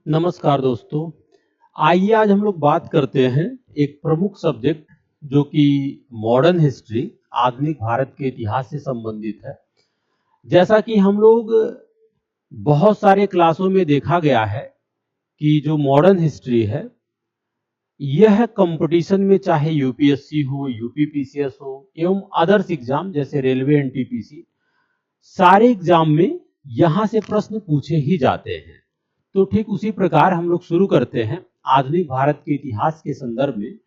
नमस्कार दोस्तों। आइए आज हम लोग बात करते हैं एक प्रमुख सब्जेक्ट जो कि मॉडर्न हिस्ट्री, आधुनिक भारत के इतिहास से संबंधित है। जैसा कि हम लोग बहुत सारे क्लासों में देखा गया है कि जो मॉडर्न हिस्ट्री है यह कंपटीशन में चाहे यूपीएससी हो, यूपीपीसीएस हो एवं अदर्स एग्जाम जैसे रेलवे, एनटीपीसी, सारे एग्जाम में यहां से प्रश्न पूछे ही जाते हैं। तो ठीक उसी प्रकार हम लोग शुरू करते हैं। आधुनिक भारत के इतिहास के संदर्भ में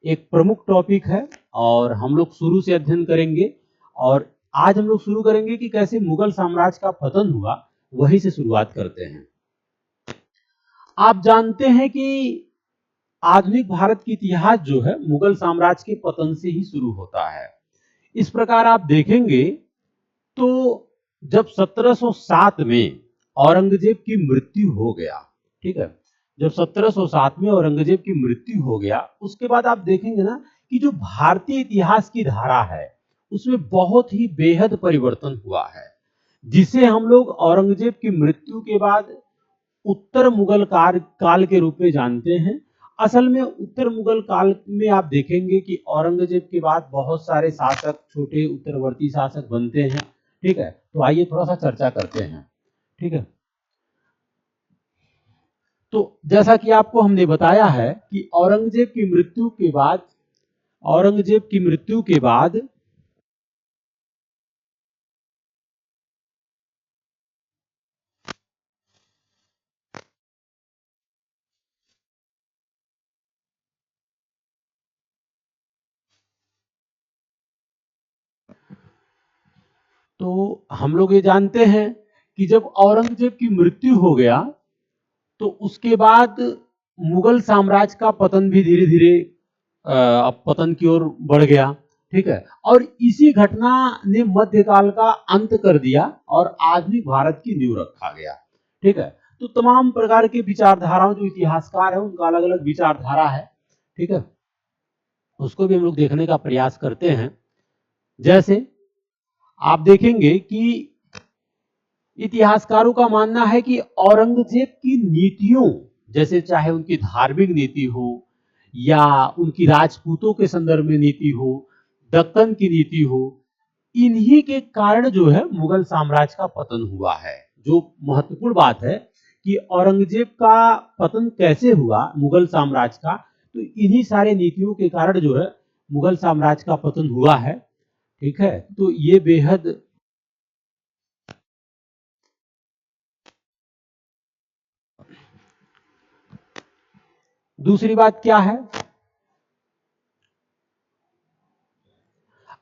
एक प्रमुख टॉपिक है और हम लोग शुरू से अध्ययन करेंगे। और आज हम लोग शुरू करेंगे कि कैसे मुगल साम्राज्य का पतन हुआ, वहीं से शुरुआत करते हैं। आप जानते हैं कि आधुनिक भारत की इतिहास जो है मुगल साम्राज्य के पतन से ही शुरू होता है। इस प्रकार आप देखेंगे तो जब 1707 में औरंगजेब की मृत्यु हो गया, ठीक है, जब 1707 में औरंगजेब की मृत्यु हो गया, उसके बाद आप देखेंगे ना कि जो भारतीय इतिहास की धारा है उसमें बहुत ही बेहद परिवर्तन हुआ है, जिसे हम लोग औरंगजेब की मृत्यु के बाद उत्तर मुगल काल के रूप में जानते हैं। असल में उत्तर मुगल काल में आप देखेंगे कि औरंगजेब के बाद बहुत सारे शासक, छोटे उत्तरवर्ती शासक बनते हैं। ठीक है, तो आइए थोड़ा सा चर्चा करते हैं। ठीक है, तो जैसा कि आपको हमने बताया है कि औरंगजेब की मृत्यु के बाद तो हम लोग ये जानते हैं कि जब औरंगजेब की मृत्यु हो गया तो उसके बाद मुगल साम्राज्य का पतन भी धीरे धीरे पतन की ओर बढ़ गया। ठीक है, और इसी घटना ने मध्यकाल का अंत कर दिया और आधुनिक भारत की नींव रखा गया। ठीक है, तो तमाम प्रकार की विचारधाराओं, जो इतिहासकार है उनका अलग अलग विचारधारा है। ठीक है, उसको भी हम लोग देखने का प्रयास करते हैं। जैसे आप देखेंगे कि इतिहासकारों का मानना है कि औरंगजेब की नीतियों, जैसे चाहे उनकी धार्मिक नीति हो या उनकी राजपूतों के संदर्भ में नीति हो, दक्कन की नीति हो, इन्हीं के कारण जो है मुगल साम्राज्य का पतन हुआ है। जो महत्वपूर्ण बात है कि औरंगजेब का पतन कैसे हुआ मुगल साम्राज्य का, तो इन्हीं सारे नीतियों के कारण जो है मुगल साम्राज्य का पतन हुआ है। ठीक है, तो ये बेहद दूसरी बात क्या है,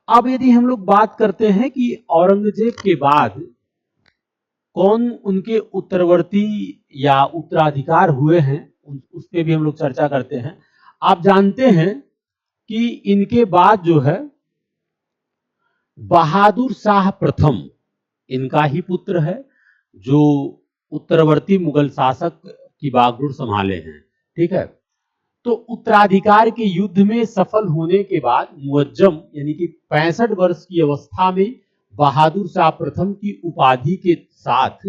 अब यदि हम लोग बात करते हैं कि औरंगजेब के बाद कौन उनके उत्तरवर्ती या उत्तराधिकार हुए हैं, उस पर भी हम लोग चर्चा करते हैं। आप जानते हैं कि इनके बाद जो है बहादुर शाह प्रथम, इनका ही पुत्र है, जो उत्तरवर्ती मुगल शासक की बागडोर संभाले हैं। ठीक है, तो उत्तराधिकार के युद्ध में सफल होने के बाद मुअज्जम यानी कि 65 वर्ष की अवस्था में बहादुर शाह प्रथम की उपाधि के साथ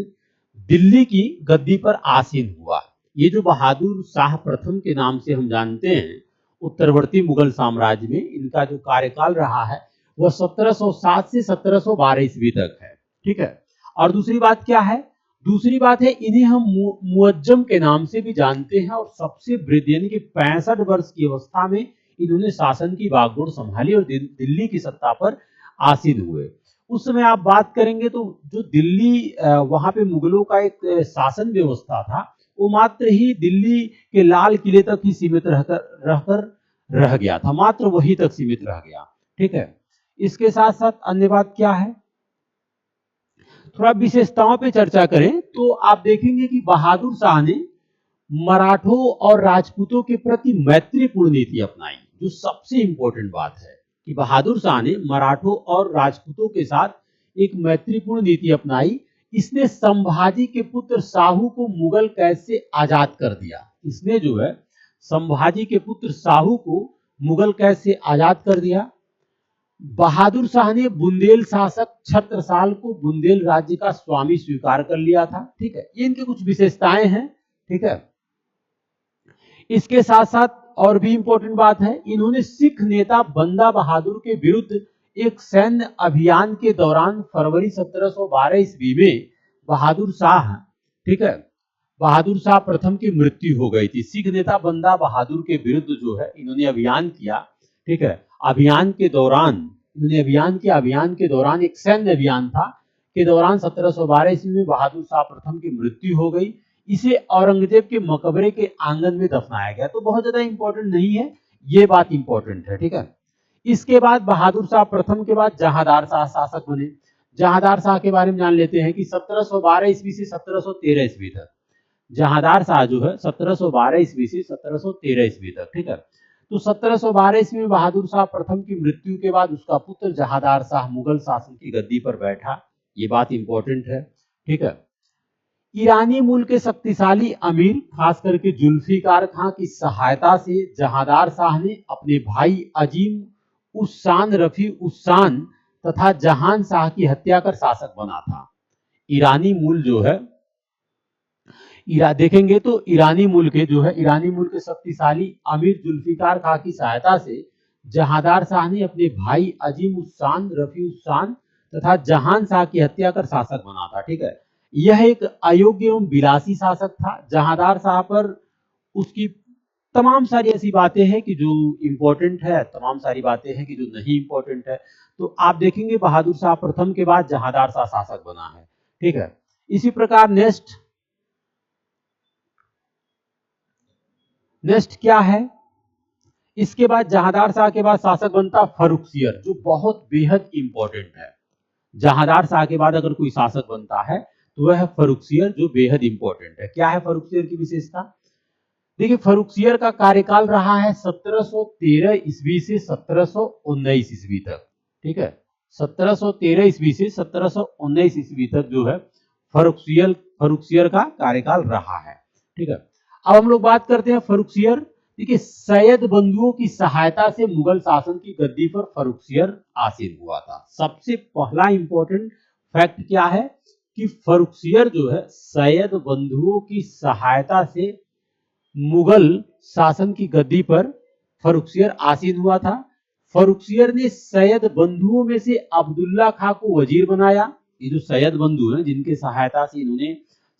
दिल्ली की गद्दी पर आसीन हुआ। ये जो बहादुर शाह प्रथम के नाम से हम जानते हैं, उत्तरवर्ती मुगल साम्राज्य में इनका जो कार्यकाल रहा है वह 1707 से 1712 ईस्वी तक है। ठीक है, और दूसरी बात क्या है, दूसरी बात है इन्हें हम मुअज्जम के नाम से भी जानते हैं। और सबसे वृद्ध यानी कि 65 वर्ष की अवस्था में इन्होंने शासन की बागडोर संभाली और दिल्ली की सत्ता पर आसीन हुए। उस समय आप बात करेंगे तो जो दिल्ली, वहां पे मुगलों का एक शासन व्यवस्था था, वो मात्र ही दिल्ली के लाल किले तक ही सीमित रहकर रह गया था, मात्र वही तक सीमित रह गया। ठीक है, इसके साथ साथ अन्य बात क्या है, थोड़ा विशेषताओं पे चर्चा करें तो आप देखेंगे कि बहादुर शाह ने मराठों और राजपूतों के प्रति मैत्रीपूर्ण नीति अपनाई। जो सबसे इंपॉर्टेंट बात है कि बहादुर शाह ने मराठों और राजपूतों के साथ एक मैत्रीपूर्ण नीति अपनाई। इसने संभाजी के पुत्र शाहू को मुगल कैद से आजाद कर दिया। इसने जो है संभाजी के पुत्र शाहू को मुगल कैद से आजाद कर दिया। बहादुर शाह ने बुंदेल शासक छत्रसाल को बुंदेल राज्य का स्वामी स्वीकार कर लिया था। ठीक है, ये इनकी कुछ विशेषताएं हैं। ठीक है, इसके साथ साथ और भी इंपॉर्टेंट बात है, इन्होंने सिख नेता बंदा बहादुर के विरुद्ध एक सैन्य अभियान के दौरान फरवरी 1712 ईस्वी में बहादुर शाह, ठीक है, बहादुर शाह प्रथम की मृत्यु हो गई थी। सिख नेता बंदा बहादुर के विरुद्ध जो है इन्होंने अभियान किया, ठीक है, अभियान के दौरान एक सैन्य अभियान था के दौरान 1712 ईस्वी में बहादुर शाह प्रथम की मृत्यु हो गई। इसे औरंगजेब के मकबरे के आंगन में दफनाया गया। तो बहुत ज्यादा इंपॉर्टेंट नहीं है, ये बात इंपॉर्टेंट है, ठीक है। इसके बाद बहादुर शाह प्रथम के बाद जहांदार शाह शासक बने। जहांदार शाह के बारे में जान लेते हैं कि 1712 ईस्वी से 1713 ईस्वी तक जहांदार शाह जो है 1712 ईस्वी से 1713 ईस्वी तक, ठीक है। तो 1712 ईस्वी में बहादुर शाह प्रथम की मृत्यु के बाद उसका पुत्र जहांदार शाह मुगल शासन की गद्दी पर बैठा। ये बात इंपॉर्टेंट है, ठीक है। ईरानी मूल के शक्तिशाली अमीर खास करके जुल्फिकार खां की सहायता से जहांदार शाह ने अपने भाई अजीम उस्सान रफी उस्सान तथा जहान शाह की हत्या कर शासक बना था। ईरानी मूल जो है देखेंगे तो ईरानी मूल के शक्तिशाली अमीर जुल्फिकार खां की सहायता से जहांदार शाह ने अपने भाई अजीम उस्सान रफी उस्सान तथा जहान शाह की हत्या कर शासक बना था, ठीक है। यह एक अयोग्य एवं विलासी शासक था। जहांदार शाह पर उसकी तमाम सारी ऐसी बातें हैं कि जो इंपॉर्टेंट है, तमाम सारी बातें हैं कि जो नहीं इंपॉर्टेंट है। तो आप देखेंगे बहादुर शाह प्रथम के बाद जहांदार शाह शासक बना है, ठीक है। इसी प्रकार नेक्स्ट क्या है, इसके बाद जहांदार शाह के बाद शासक बनता फर्रुखसियर, जो बहुत बेहद इंपॉर्टेंट है। जहांदार शाह के बाद अगर कोई शासक बनता है तो वह है फर्रुखसियर, जो बेहद इंपॉर्टेंट है। क्या है फर्रुखसियर की विशेषता? देखिए, फर्रुखसियर का कार्यकाल रहा है 1713 ईस्वी से 1719 ईस्वी तक, ठीक है। 1713 ईस्वी से 1719 ईस्वी तक जो है फर्रुखसियर का कार्यकाल रहा है, ठीक है। अब हम लोग बात करते हैं फर्रुखसियर। देखिए, सैयद बंधुओं की सहायता से मुगल शासन की गद्दी पर फर्रुखसियर आसीन हुआ था। सबसे पहला इंपॉर्टेंट फैक्ट क्या है कि फर्रुखसियर जो है सैयद बंधुओं की सहायता से मुगल शासन की गद्दी पर फर्रुखसियर आसीन हुआ था। फर्रुखसियर ने सैयद बंधुओं में से अब्दुल्ला खां को वजीर बनाया। ये जो सैयद बंधु हैं जिनके सहायता से इन्होंने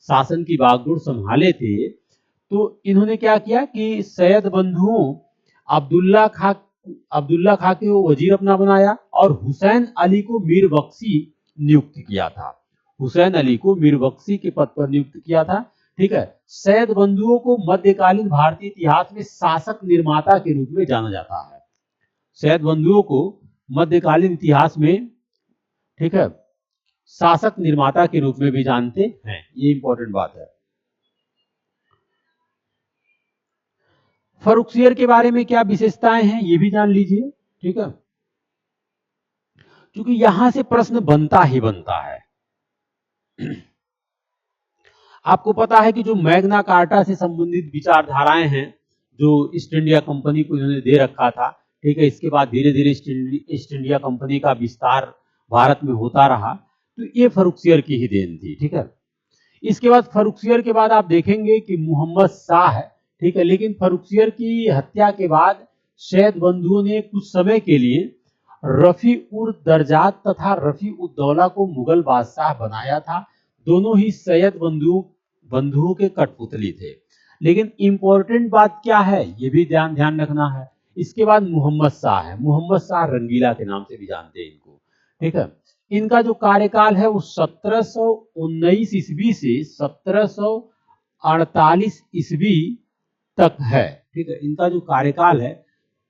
शासन की बागडोर संभाले थे, तो इन्होंने क्या किया कि सैयद बंधुओं अब्दुल्ला खां को वजीर अपना बनाया और हुसैन अली को मीर बख्शी नियुक्त किया था। हुसैन अली को मीर बख्शी के पद पर नियुक्त किया था, ठीक है। सैयद बंधुओं को मध्यकालीन भारतीय इतिहास में शासक निर्माता के रूप में जाना जाता है। सैयद बंधुओं को मध्यकालीन इतिहास में, ठीक है, शासक निर्माता के रूप में भी जानते हैं। ये इंपॉर्टेंट बात है। फर्रुखसियर के बारे में क्या विशेषताएं हैं ये भी जान लीजिए, ठीक है, क्योंकि यहां से प्रश्न बनता ही बनता है। आपको पता है कि जो मैग्ना कार्टा से संबंधित विचारधाराएं हैं जो ईस्ट इंडिया कंपनी को इन्होंने दे रखा था, ठीक है, इसके बाद धीरे धीरे ईस्ट इंडिया कंपनी का विस्तार भारत में होता रहा, तो ये फर्रुखसियर की ही देन थी, ठीक है। इसके बाद फर्रुखसियर के बाद आप देखेंगे कि मोहम्मद शाह है, ठीक है, लेकिन फर्रुखसियर की हत्या के बाद सैयद बंधुओं ने कुछ समय के लिए रफी उर दर्जात तथा रफी उद्दौला को मुगल बादशाह बनाया था। दोनों ही सैयद बंधुओं के कठपुतली थे। लेकिन इंपॉर्टेंट बात क्या है ये भी ध्यान रखना है। इसके बाद मोहम्मद शाह है। मोहम्मद शाह रंगीला के नाम से भी जानते हैं इनको, ठीक है। इनका जो कार्यकाल है वो 1719 ईस्वी से 1748 ईस्वी तक है, ठीक है। इनका जो कार्यकाल है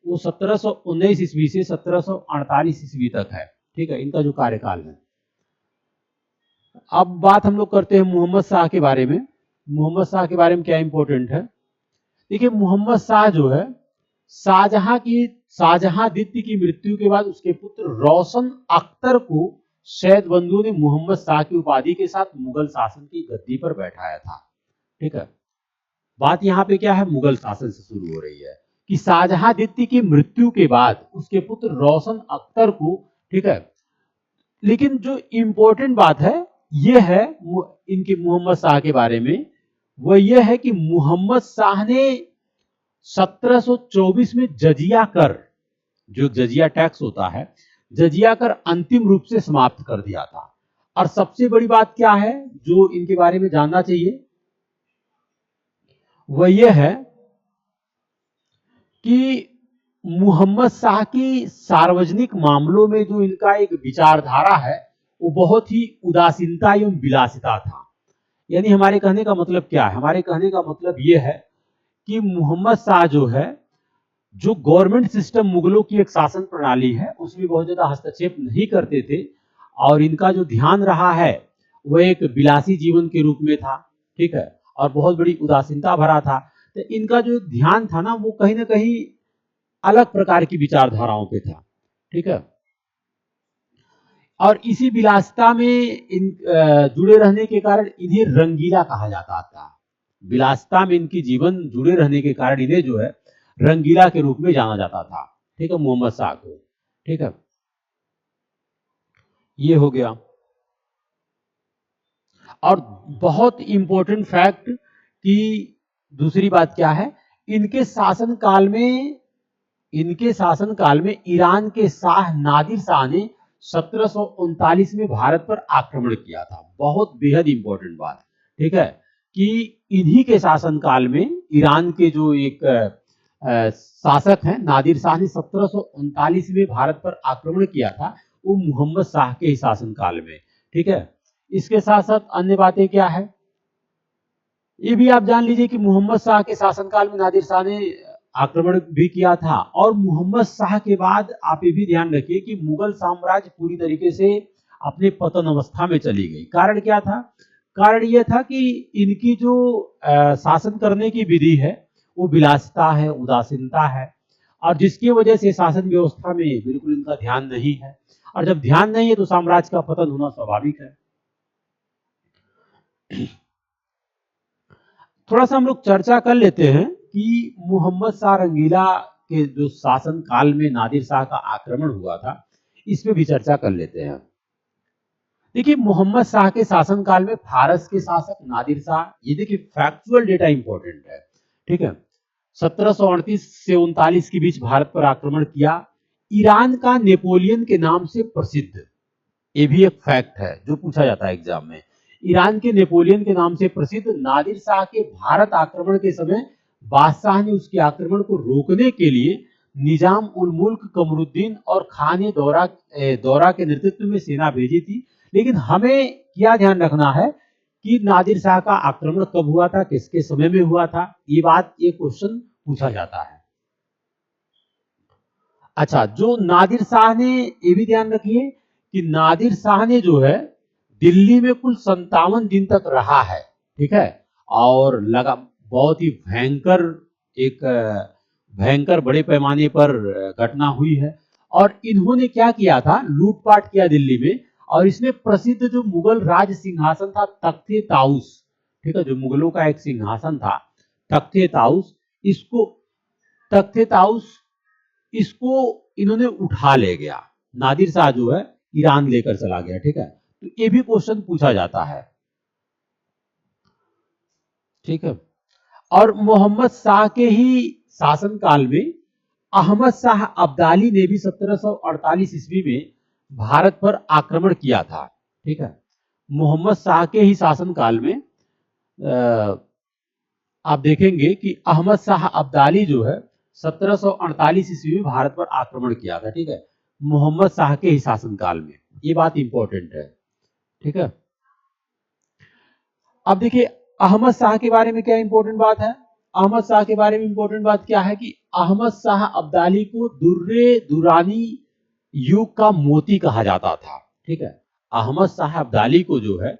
वो 1719 ईस्वी से 1748 ईस्वी तक है, ठीक है, इनका जो कार्यकाल है। अब बात हम लोग करते हैं मोहम्मद शाह के बारे में। मोहम्मद शाह के बारे में क्या इंपॉर्टेंट है? देखिए, मोहम्मद शाह जो है शाहजहां द्वितीय की मृत्यु के बाद उसके पुत्र रोशन अख्तर को सैयद बंधुओं ने मोहम्मद शाह की उपाधि के साथ मुगल शासन की गद्दी पर बैठाया था, ठीक है। बात यहाँ पे क्या है, मुगल शासन से शुरू हो रही है कि शाहजहां द्वितीय की मृत्यु के बाद उसके पुत्र रोशन अख्तर को, ठीक है। लेकिन जो इंपॉर्टेंट बात है ये है इनके मोहम्मद शाह के बारे में, वो ये है कि मोहम्मद शाह ने 1724 में जजिया कर, जो जजिया टैक्स होता है, जजिया कर अंतिम रूप से समाप्त कर दिया था। और सबसे बड़ी बात क्या है जो इनके बारे में जानना चाहिए, वह यह है कि मोहम्मद शाह की सार्वजनिक मामलों में जो इनका एक विचारधारा है वो बहुत ही उदासीनता एवं विलासिता था। यानी हमारे कहने का मतलब क्या है, हमारे कहने का मतलब यह है कि मोहम्मद शाह जो है, जो गवर्नमेंट सिस्टम मुगलों की एक शासन प्रणाली है उसमें बहुत ज्यादा हस्तक्षेप नहीं करते थे, और इनका जो ध्यान रहा है वह एक विलासी जीवन के रूप में था, ठीक है, और बहुत बड़ी उदासीनता भरा था। तो इनका जो ध्यान था ना वो कहीं ना कहीं अलग प्रकार की विचारधाराओं पे था, ठीक है। और इसी विलासिता में इन जुड़े रहने के कारण इन्हें रंगीला कहा जाता था। विलासिता में इनकी जीवन जुड़े रहने के कारण इन्हें जो है रंगीला के रूप में जाना जाता था, ठीक है, मोहम्मद शाह को, ठीक है। ये हो गया। और बहुत इंपॉर्टेंट फैक्ट कि दूसरी बात क्या है, इनके शासनकाल में ईरान के शाह नादिर शाह ने 1739 में भारत पर आक्रमण किया था। बहुत बेहद इंपॉर्टेंट बात, ठीक है, कि इन्हीं के शासनकाल में ईरान के जो एक शासक हैं नादिर शाह ने 1739 में भारत पर आक्रमण किया था, वो मोहम्मद शाह के ही शासनकाल में, ठीक है। इसके साथ साथ अन्य बातें क्या है ये भी आप जान लीजिए कि मोहम्मद शाह के शासनकाल में नादिर शाह ने आक्रमण भी किया था। और मोहम्मद शाह के बाद आप ये भी ध्यान रखिए कि मुगल साम्राज्य पूरी तरीके से अपने पतन अवस्था में चली गई। कारण क्या था, कारण यह था कि इनकी जो शासन करने की विधि है वो विलासिता है, उदासीनता है, और जिसकी वजह से शासन व्यवस्था में बिल्कुल इनका ध्यान नहीं है, और जब ध्यान नहीं है तो साम्राज्य का पतन होना स्वाभाविक है। थोड़ा सा हम लोग चर्चा कर लेते हैं कि मोहम्मद शाह रंगीला के जो शासन काल में नादिर शाह का आक्रमण हुआ था, इस पे भी चर्चा कर लेते हैं। देखिए मोहम्मद शाह के शासन काल में फारस के शासक नादिर शाह, ये देखिए फैक्चुअल डेटा इंपॉर्टेंट है, ठीक है, 1738 से 39 के बीच भारत पर आक्रमण किया। ईरान का नेपोलियन के नाम से प्रसिद्ध, ये भी एक फैक्ट है जो पूछा जाता है एग्जाम में। ईरान के नेपोलियन के नाम से प्रसिद्ध नादिर शाह के भारत आक्रमण के समय बादशाह ने उसके आक्रमण को रोकने के लिए निजाम उल मुल्क कमरुद्दीन और खान दौरा के नेतृत्व में सेना भेजी थी। लेकिन हमें क्या ध्यान रखना है कि नादिर शाह का आक्रमण कब हुआ था, किसके समय में हुआ था, ये बात, ये क्वेश्चन पूछा जाता है। अच्छा, जो नादिर शाह ने, ये भी ध्यान रखिए कि नादिर शाह ने जो है दिल्ली में कुल 57 दिन तक रहा है, ठीक है, और लगा बहुत ही भयंकर बड़े पैमाने पर घटना हुई है। और इन्होंने क्या किया था, लूटपाट किया दिल्ली में, और इसमें प्रसिद्ध जो मुगल राज सिंहासन था तख्ते ताउस, ठीक है, जो मुगलों का एक सिंहासन था तख्ते ताउस, तख्ते ताउस इसको इन्होंने उठा ले गया। नादिर शाह जो है ईरान लेकर चला गया, ठीक है, तो ये भी क्वेश्चन पूछा जाता है, ठीक है। और मोहम्मद शाह के ही शासनकाल में अहमद शाह अब्दाली ने भी 1748 ईस्वी में भारत पर आक्रमण किया था, ठीक है। मोहम्मद शाह के ही शासनकाल में आप देखेंगे कि अहमद शाह अब्दाली जो है 1748 ईस्वी में भारत पर आक्रमण किया था, ठीक है, मोहम्मद शाह के ही शासनकाल में। ये बात इंपॉर्टेंट है, ठीक है। अब देखिए अहमद शाह के बारे में क्या इंपॉर्टेंट बात है, अहमद शाह के बारे में इंपॉर्टेंट बात क्या है कि अहमद शाह अब्दाली को दुर्रे दुरानी युग का मोती कहा जाता था, ठीक है। अहमद शाह अब्दाली को जो है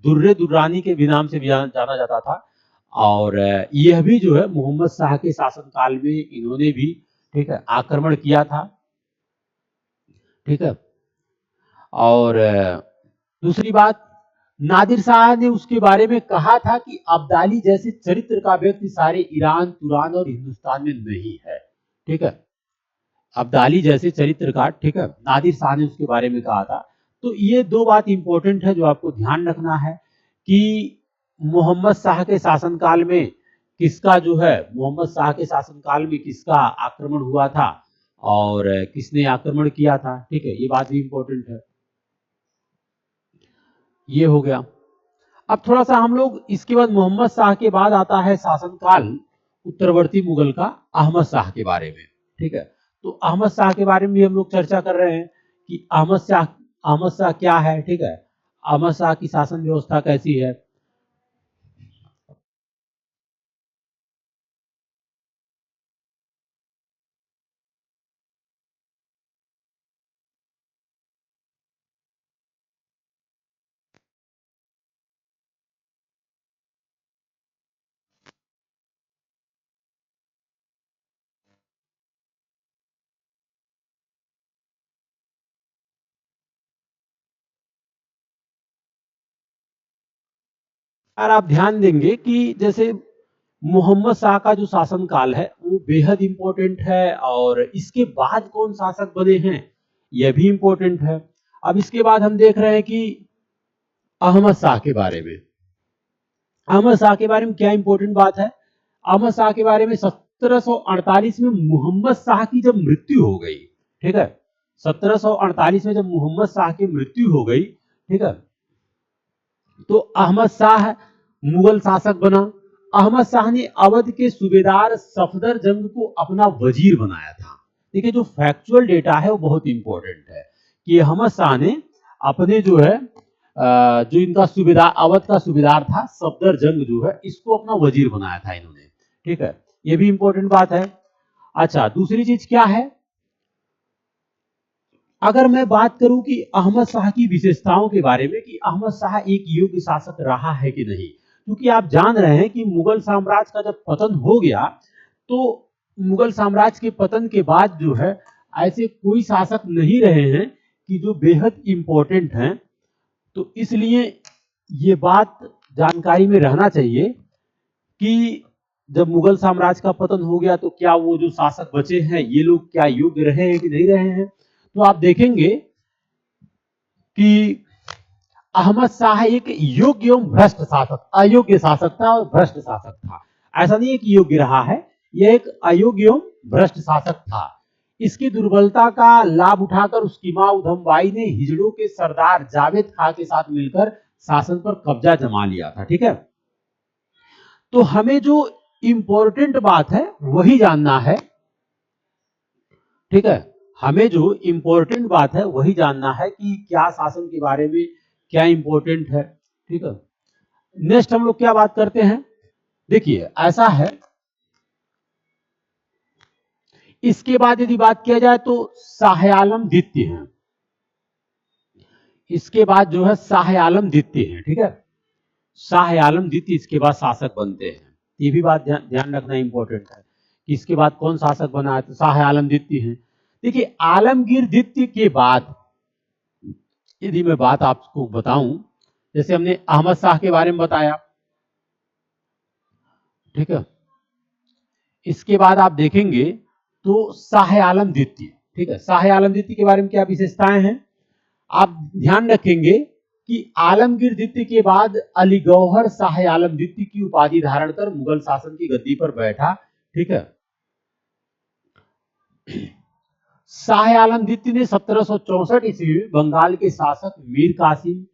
दुर्रे दुरानी के भी नाम से जाना जाता था। और यह भी जो है मोहम्मद शाह के शासनकाल में इन्होंने भी, ठीक है, आक्रमण किया था, ठीक है। और दूसरी बात, नादिर शाह ने उसके बारे में कहा था कि अब्दाली जैसे चरित्र का व्यक्ति सारे ईरान, तुरान और हिंदुस्तान में नहीं है, ठीक है, अब्दाली जैसे चरित्र का, ठीक है, नादिर शाह ने उसके बारे में कहा था। तो ये दो बात इंपॉर्टेंट है जो आपको ध्यान रखना है कि मोहम्मद शाह के शासनकाल में किसका जो है मोहम्मद शाह के शासनकाल में किसका आक्रमण हुआ था और किसने आक्रमण किया था, ठीक है, ये बात भी इंपॉर्टेंट है। ये हो गया। अब थोड़ा सा हम लोग इसके बाद मोहम्मद शाह के बाद आता है शासनकाल उत्तरवर्ती मुगल का अहमद शाह के बारे में, ठीक है। तो अहमद शाह के बारे में भी हम लोग चर्चा कर रहे हैं कि अहमद शाह क्या है, ठीक है, अहमद शाह की शासन व्यवस्था कैसी है। और आप ध्यान देंगे कि जैसे मोहम्मद शाह का जो शासनकाल है वो बेहद इंपॉर्टेंट है और इसके बाद कौन शासक बने हैं यह भी इंपॉर्टेंट है। अब इसके बाद हम देख रहे हैं कि अहमद शाह के बारे में, अहमद शाह के बारे में क्या इंपॉर्टेंट बात है। अहमद शाह के बारे में 1748 में मोहम्मद शाह की जब मृत्यु हो गई, ठीक है, 1748 में जब मोहम्मद शाह की मृत्यु हो गई, ठीक है, तो अहमद शाह मुगल शासक बना। अहमद शाह ने अवध के सूबेदार सफदर जंग को अपना वजीर बनाया था। देखिए जो फैक्चुअल डेटा है वो बहुत इंपॉर्टेंट है कि अहमद शाह ने अपने जो है जो इनका सूबेदार अवध का सूबेदार था सफदर जंग जो है इसको अपना वजीर बनाया था इन्होंने, ठीक है, ये भी इंपॉर्टेंट बात है। अच्छा दूसरी चीज क्या है, अगर मैं बात करूं कि अहमद शाह की विशेषताओं के बारे में कि अहमद शाह एक योग्य शासक रहा है कि नहीं, क्योंकि आप जान रहे हैं कि मुगल साम्राज्य का जब पतन हो गया तो मुगल साम्राज्य के पतन के बाद जो है ऐसे कोई शासक नहीं रहे हैं कि जो बेहद इंपॉर्टेंट हैं। तो इसलिए ये बात जानकारी में रहना चाहिए कि जब मुगल साम्राज्य का पतन हो गया तो क्या वो जो शासक बचे हैं ये लोग क्या योग्य रहे हैं कि नहीं रहे हैं। तो आप देखेंगे कि अहमद शाह एक योग्य एवं भ्रष्ट शासक, अयोग्य शासक था और भ्रष्ट शासक था। ऐसा नहीं है कि योग्य रहा है, यह एक अयोग्य एवं भ्रष्ट शासक था। इसकी दुर्बलता का लाभ उठाकर उसकी मां उधमबाई ने हिजड़ों के सरदार जावेद खां के साथ मिलकर शासन पर कब्जा जमा लिया था, ठीक है। तो हमें जो इंपॉर्टेंट बात है वही जानना है, ठीक है, हमें जो इंपॉर्टेंट बात है वही जानना है कि क्या शासन के बारे में क्या इंपॉर्टेंट है, ठीक है। नेक्स्ट हम लोग क्या बात करते हैं, देखिए ऐसा है, इसके बाद यदि बात किया जाए तो शाह आलम द्वितीय हैं, इसके बाद जो है शाह आलम द्वितीय हैं, ठीक है, शाह आलम द्वितीय इसके बाद शासक बनते हैं। ये भी बात ध्यान रखना इंपॉर्टेंट है कि इसके बाद कौन शासक बना है, तो शाह आलम द्वितीय हैं। देखिए आलमगीर द्वितीय के बाद यदि मैं बात आपको बताऊं, जैसे हमने अहमद शाह के बारे में बताया, ठीक है, इसके बाद आप देखेंगे तो शाह आलम द्वितीय, ठीक है, शाह आलम द्वितीय के बारे में क्या विशेषताएं हैं आप ध्यान रखेंगे कि आलमगीर द्वितीय के बाद अली गौहर शाह आलम द्वितीय की उपाधि धारण कर मुगल शासन की गद्दी पर बैठा, ठीक है। शाह आलम द्वितीय ने 1764 ईस्वी में बंगाल के शासक मीर कासिम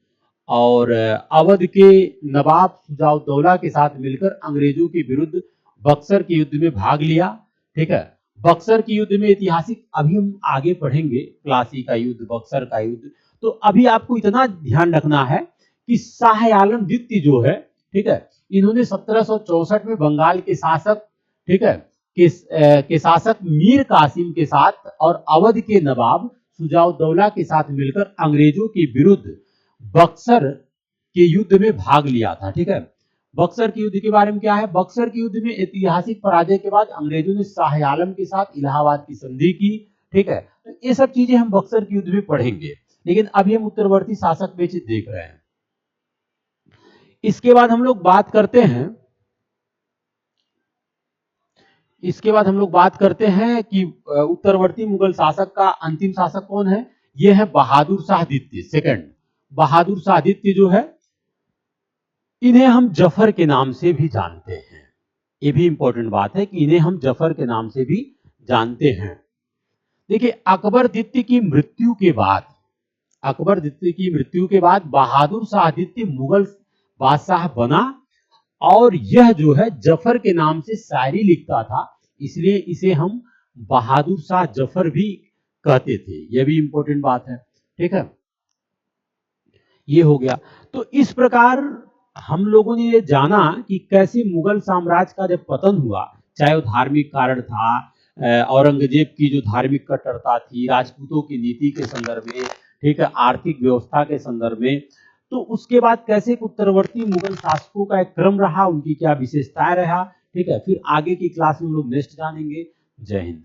और अवध के नवाब सुजाउद्दौला के साथ मिलकर अंग्रेजों के विरुद्ध बक्सर के युद्ध में भाग लिया, ठीक है। बक्सर के युद्ध में ऐतिहासिक, अभी हम आगे पढ़ेंगे प्लासी का युद्ध, बक्सर का युद्ध, तो अभी आपको इतना ध्यान रखना है कि शाह आलम द्वितीय जो है, ठीक है, इन्होंने 1764 में बंगाल के शासक, ठीक है, के शासक मीर कासिम के साथ और अवध के नवाब सुजाउद्दौला के साथ मिलकर अंग्रेजों के विरुद्ध बक्सर के युद्ध में भाग लिया था, ठीक है। बक्सर के युद्ध के बारे में क्या है, बक्सर के युद्ध में ऐतिहासिक पराजय के बाद अंग्रेजों ने शाह आलम के साथ इलाहाबाद की संधि की, ठीक है। तो ये सब चीजें हम बक्सर के युद्ध में पढ़ेंगे, लेकिन अभी हम उत्तरवर्ती शासक में देख रहे हैं। इसके बाद हम लोग बात करते हैं, इसके बाद हम लोग बात करते हैं कि उत्तरवर्ती मुगल शासक का अंतिम शासक कौन है, यह है बहादुर शाह द्वितीय, सेकंड बहादुर शाह द्वितीय जो है, इन्हें हम जफर के नाम से भी जानते हैं, ये भी इंपॉर्टेंट बात है कि इन्हें हम जफर के नाम से भी जानते हैं। देखिए, अकबर द्वितीय की मृत्यु के बाद, अकबर द्वितीय की मृत्यु के बाद बहादुर शाह द्वितीय मुगल बादशाह बना, और यह जो है जफर के नाम से शायरी लिखता था, इसलिए इसे हम बहादुर शाह जफर भी कहते थे। यह भी इंपॉर्टेंट बात है, ठीक है। ये हो गया। तो इस प्रकार हम लोगों ने ये जाना कि कैसे मुगल साम्राज्य का जब पतन हुआ, चाहे वो धार्मिक कारण था, औरंगजेब की जो धार्मिक कट्टरता थी, राजपूतों की नीति के संदर्भ में, ठीक है, आर्थिक व्यवस्था के संदर्भ में, तो उसके बाद कैसे उत्तरवर्ती मुगल शासकों का एक क्रम रहा, उनकी क्या विशेषताएं रहा, ठीक है। फिर आगे की क्लास में हम लोग नेक्स्ट जानेंगे। जय हिंद।